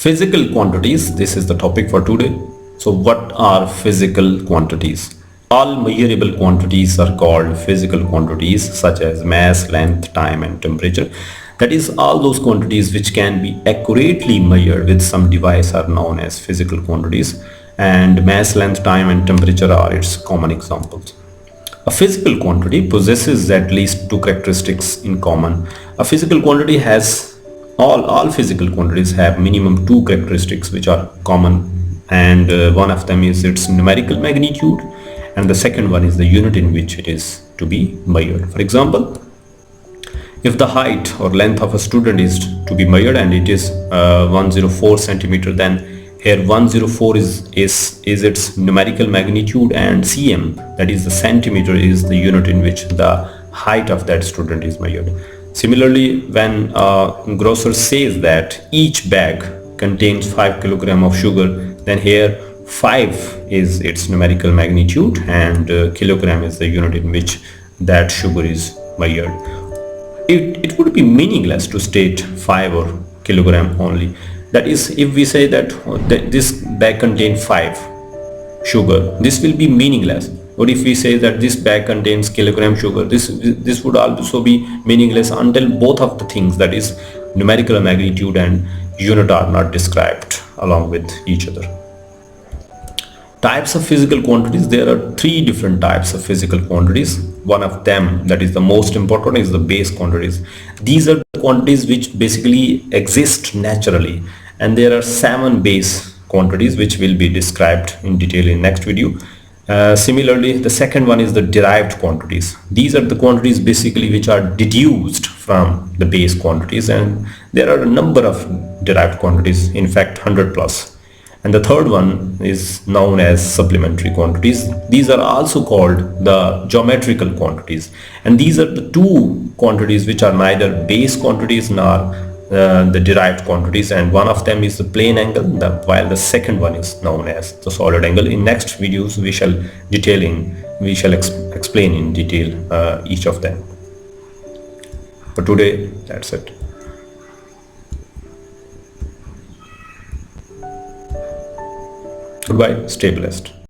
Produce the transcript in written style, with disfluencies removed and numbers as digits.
Physical quantities, this is the topic for today. So what are physical quantities? All measurable quantities are called physical quantities, such as mass, length, time and temperature. That is, all those quantities which can be accurately measured with some device are known as physical quantities, and mass, length, time and temperature are its common examples. A physical quantity possesses at least two characteristics in common. A physical quantity has all physical quantities have minimum two characteristics which are common, and one of them is its numerical magnitude, and the second one is the unit in which it is to be measured. For example, if the height or length of a student is to be measured and it is 104 centimeter, then here 104 is its numerical magnitude, and cm, that is the centimeter, is the unit in which the height of that student is measured. Similarly, when a grocer says that each bag contains 5 kilogram of sugar, then here 5 is its numerical magnitude and kilogram is the unit in which that sugar is measured. It would be meaningless to state 5 or kilogram only. That is, if we say that this bag contains 5 sugar, this will be meaningless. Or if we say that this bag contains kilogram sugar, this would also be meaningless until both of the things, that is numerical magnitude and unit, are not described along with each other. Types of physical quantities. There are three different types of physical quantities. One of them, that is the most important, is the base quantities. These are the quantities which basically exist naturally, and there are 7 base quantities which will be described in detail in next video. Similarly, the second one is the derived quantities. These are the quantities basically which are deduced from the base quantities, and there are a number of derived quantities, in fact 100 plus. And the third one is known as supplementary quantities. These are also called the geometrical quantities, and these are the two quantities which are neither base quantities nor the derived quantities, and one of them is the plane angle, while the second one is known as the solid angle. In next videos we shall explain in detail each of them. For today, that's it. Goodbye, stay blessed.